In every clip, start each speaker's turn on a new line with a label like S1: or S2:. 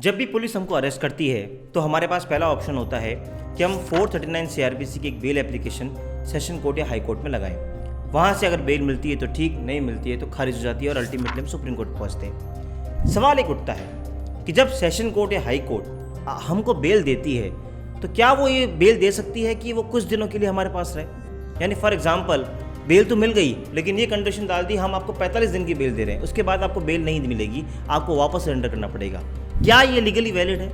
S1: जब भी पुलिस हमको अरेस्ट करती है तो हमारे पास पहला ऑप्शन होता है कि हम 439 सीआरपीसी की एक बेल एप्लीकेशन सेशन कोर्ट या हाई कोर्ट में लगाएं। वहाँ से अगर बेल मिलती है तो ठीक, नहीं मिलती है तो खारिज हो जाती है और अल्टीमेटली हम सुप्रीम कोर्ट पहुँचते हैं। सवाल एक उठता है कि जब सेशन कोर्ट या हाई कोर्ट हमको बेल देती है तो क्या वो ये बेल दे सकती है कि वो कुछ दिनों के लिए हमारे पास रहे। यानी फॉर एग्जाम्पल बेल तो मिल गई लेकिन ये कंडीशन डाल दी हम आपको 45 दिन की बेल दे रहे हैं, उसके बाद आपको बेल नहीं मिलेगी, आपको वापस सरेंडर करना पड़ेगा। क्या ये लीगली वैलिड है?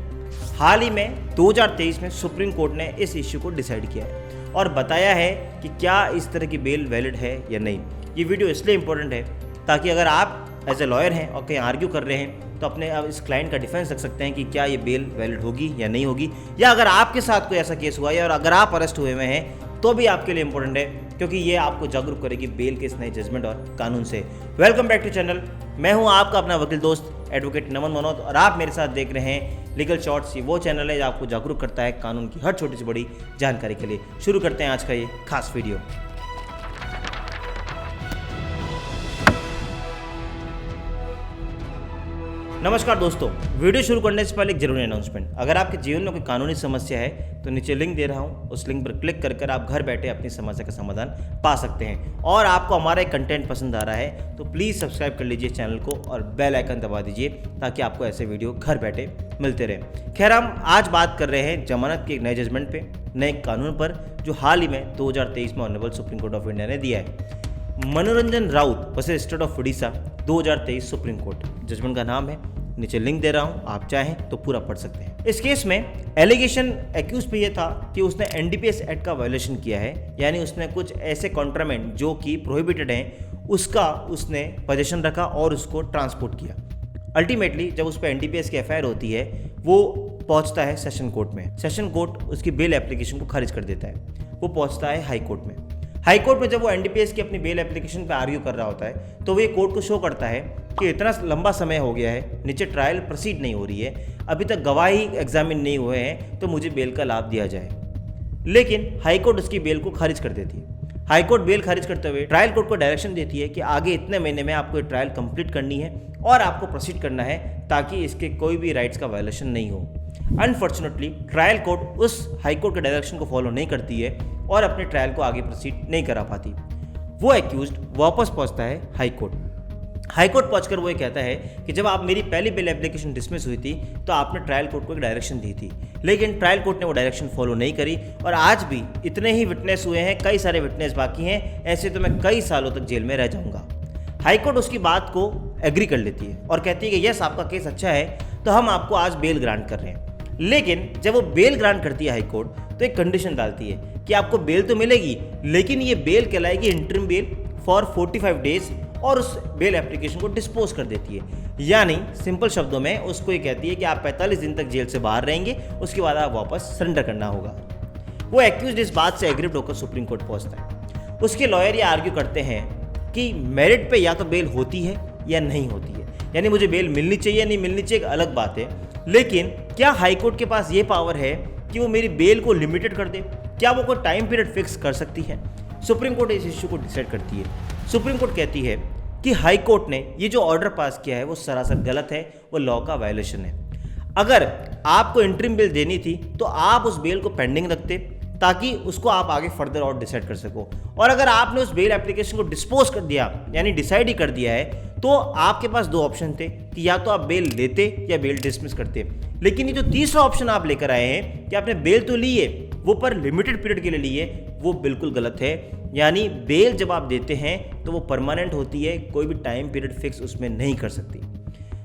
S1: हाल ही में 2023 में सुप्रीम कोर्ट ने इस इश्यू को डिसाइड किया है और बताया है कि क्या इस तरह की बेल वैलिड है या नहीं। ये वीडियो इसलिए इंपॉर्टेंट है ताकि अगर आप एज ए लॉयर हैं और कहीं आर्ग्यू कर रहे हैं तो अपने इस क्लाइंट का डिफेंस रख सकते हैं कि क्या ये बेल वैलिड होगी या नहीं होगी, या अगर आपके साथ कोई ऐसा केस हुआ है और अगर आप अरेस्ट हुए हैं तो भी आपके लिए इंपॉर्टेंट है क्योंकि ये आपको जागरूक करेगी बेल के इस नए जजमेंट और कानून से। वेलकम बैक टू चैनल, मैं हूं आपका अपना वकील दोस्त एडवोकेट नमन मनोज और आप मेरे साथ देख रहे हैं लीगल शॉर्ट्स। ये वो चैनल है जो आपको जागरूक करता है कानून की हर छोटी से बड़ी जानकारी के लिए। शुरू करते हैं आज का ये खास वीडियो। नमस्कार दोस्तों, वीडियो शुरू करने से पहले एक जरूरी अनाउंसमेंट। अगर आपके जीवन में कोई कानूनी समस्या है तो नीचे लिंक दे रहा हूं, उस लिंक पर क्लिक कर आप घर बैठे अपनी समस्या का समाधान पा सकते हैं। और आपको हमारा एक कंटेंट पसंद आ रहा है तो प्लीज़ सब्सक्राइब कर लीजिए चैनल को और बेल आइकन दबा दीजिए ताकि आपको ऐसे वीडियो घर बैठे मिलते रहे। खैर, हम आज बात कर रहे हैं जमानत के एक नए जजमेंट पे, नए कानून पर जो हाल ही में 2023 में honourable supreme court of India ने दिया है। Manoranjan Raut versus state of Orissa 2023 supreme court. Judgement का नाम है, नीचे लिंक दे रहा हूं, आप चाहें तो पूरा पढ़ सकते हैं। इस केस में एलिगेशन एक्यूज पे यह था कि उसने एनडीपीएस एक्ट का वायलेशन किया है, यानी उसने कुछ ऐसे कॉन्ट्राबैंड जो कि प्रोहिबिटेड हैं उसका उसने पोजीशन रखा और उसको ट्रांसपोर्ट किया। अल्टीमेटली जब उस पर एनडीपीएस की एफआईआर होती है वो पहुंचता है सेशन कोर्ट में। सेशन कोर्ट उसकी बेल एप्लीकेशन को खारिज कर देता है। वो पहुंचता है हाई कोर्ट में। हाई कोर्ट में जब वो एनडीपीएस की अपनी बेल एप्लीकेशन पे आर्ग्यू कर रहा होता है तो वो ये कोर्ट को शो करता है कि इतना लंबा समय हो गया है, नीचे ट्रायल प्रोसीड नहीं हो रही है, अभी तक गवाही एग्जामिन नहीं हुए हैं, तो मुझे बेल का लाभ दिया जाए। लेकिन हाई कोर्ट उसकी बेल को खारिज कर देती है। हाई कोर्ट बेल खारिज करते हुए ट्रायल कोर्ट को डायरेक्शन देती है कि आगे इतने महीने में आपको ये ट्रायल कंप्लीट करनी है और आपको प्रोसीड करना है ताकि इसके कोई भी राइट्स का वायलेशन नहीं हो। अनफॉर्चुनेटली ट्रायल कोर्ट उस हाई कोर्ट के डायरेक्शन को फॉलो नहीं करती है और अपने ट्रायल को आगे प्रोसीड नहीं करा पाती। वो एक्यूज्ड वापस पहुंचता है हाई कोर्ट। हाई कोर्ट पहुंचकर वो ये कहता है कि जब आप मेरी पहली बेल एप्लीकेशन डिसमिस हुई थी तो आपने ट्रायल कोर्ट को एक डायरेक्शन दी थी, लेकिन ट्रायल कोर्ट ने वो डायरेक्शन फॉलो नहीं करी और आज भी इतने ही विटनेस हुए हैं, कई सारे विटनेस बाकी हैं, ऐसे तो मैं कई सालों तक जेल में रह जाऊंगा। हाई कोर्ट उसकी बात को एग्री कर लेती है और कहती है कि यस, आपका केस अच्छा है तो हम आपको आज बेल ग्रांट कर रहे हैं। लेकिन जब वो बेल ग्रांट करती है हाई कोर्ट तो एक कंडीशन डालती है कि आपको बेल तो मिलेगी लेकिन ये बेल कहलाएगी इंटरिम बेल फॉर 45 डेज और उस बेल एप्लीकेशन को डिस्पोज कर देती है। यानी सिंपल शब्दों में उसको ये कहती है कि आप 45 दिन तक जेल से बाहर रहेंगे, उसके बाद आप वापस सरेंडर करना होगा। वो एक्यूज्ड इस बात से एग्रीड होकर सुप्रीम कोर्ट पहुंचता है। उसके लॉयर ये आर्ग्यू करते हैं कि मेरिट पे या तो बेल होती है या नहीं होती है, यानी मुझे बेल मिलनी चाहिए नहीं मिलनी चाहिए एक अलग बात है, लेकिन क्या हाई कोर्ट के पास ये पावर है कि वो मेरी बेल को लिमिटेड कर दे? क्या वो कोई टाइम पीरियड फिक्स कर सकती है? सुप्रीम कोर्ट इस इश्यू को डिसाइड करती है। सुप्रीम कोर्ट कहती है कि हाई कोर्ट ने ये जो ऑर्डर पास किया है वो सरासर गलत है, वो लॉ का वायलेशन है। अगर आपको इंटरिम बेल देनी थी तो आप उस बेल को पेंडिंग रखते ताकि उसको आप आगे फर्दर और डिसाइड कर सको, और अगर आपने उस बेल एप्लीकेशन को डिस्पोज कर दिया यानी डिसाइड ही कर दिया है तो आपके पास दो ऑप्शन थे कि या तो आप बेल लेते या बेल डिसमिस करते। लेकिन ये जो तीसरा ऑप्शन आप लेकर आए हैं कि आपने बेल तो ली है वो पर लिमिटेड पीरियड के लिए ली है, वो बिल्कुल गलत है। यानी बेल जब आप देते हैं तो वो परमानेंट होती है, कोई भी टाइम पीरियड फिक्स उसमें नहीं कर सकती।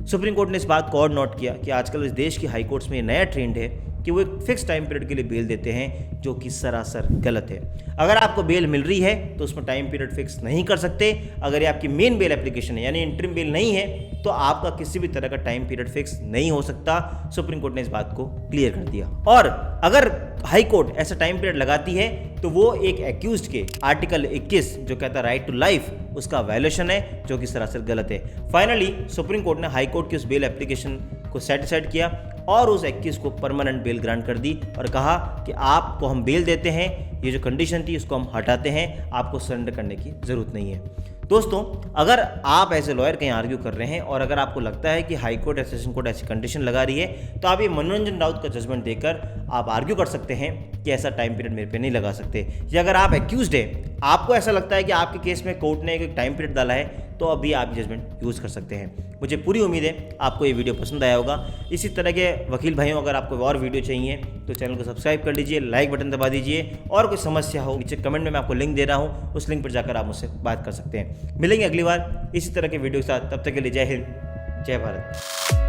S1: सुप्रीम कोर्ट ने इस बात को और नोट किया कि आजकल इस देश की हाई कोर्ट्स में नया ट्रेंड है कि वो एक फिक्स टाइम पीरियड के लिए बेल देते हैं, जो कि सरासर गलत है। अगर आपको बेल मिल रही है तो उसमें टाइम पीरियड फिक्स नहीं कर सकते। अगर ये आपकी मेन बेल एप्लीकेशन है यानी इंटरिम बेल नहीं है तो आपका किसी भी तरह का टाइम पीरियड फिक्स नहीं हो सकता। सुप्रीम कोर्ट ने इस बात को क्लियर कर दिया। और अगर हाई कोर्ट ऐसा टाइम पीरियड लगाती है तो वो एक एक्यूज्ड के आर्टिकल 21 जो कहता है राइट टू लाइफ, उसका वायलेशन है, जो कि सरासर गलत है। फाइनली सुप्रीम कोर्ट ने हाई कोर्ट की उस बेल एप्लीकेशन को सेटिस्फाइड किया और उस 21 को परमानेंट बेल ग्रांट कर दी और कहा कि आपको हम बेल देते हैं, ये जो कंडीशन थी उसको हम हटाते हैं, आपको सरेंडर करने की जरूरत नहीं है। दोस्तों, अगर आप एज ए लॉयर कहीं आर्ग्यू कर रहे हैं और अगर आपको लगता है कि हाई कोर्ट या सेशन कोर्ट ऐसी कंडीशन लगा रही है, तो आप ये मनोरंजन राउत का जजमेंट देकर आप आर्ग्यू कर सकते हैं कि ऐसा टाइम पीरियड मेरे पे नहीं लगा सकते। या अगर आप एक्यूज्ड है, आपको ऐसा लगता है कि आपके केस में कोर्ट ने एक टाइम पीरियड डाला है, तो अभी आप जजमेंट यूज़ कर सकते हैं। मुझे पूरी उम्मीद है आपको ये वीडियो पसंद आया होगा। इसी तरह के वकील भाइयों, अगर आपको और वीडियो चाहिए तो चैनल को सब्सक्राइब कर लीजिए, लाइक बटन दबा दीजिए, और कोई समस्या हो नीचे कमेंट में मैं आपको लिंक दे रहा हूँ, उस लिंक पर जाकर आप मुझसे बात कर सकते हैं। मिलेंगे अगली बार इसी तरह के वीडियो के साथ, तब तक के लिए जय हिंद, जय भारत।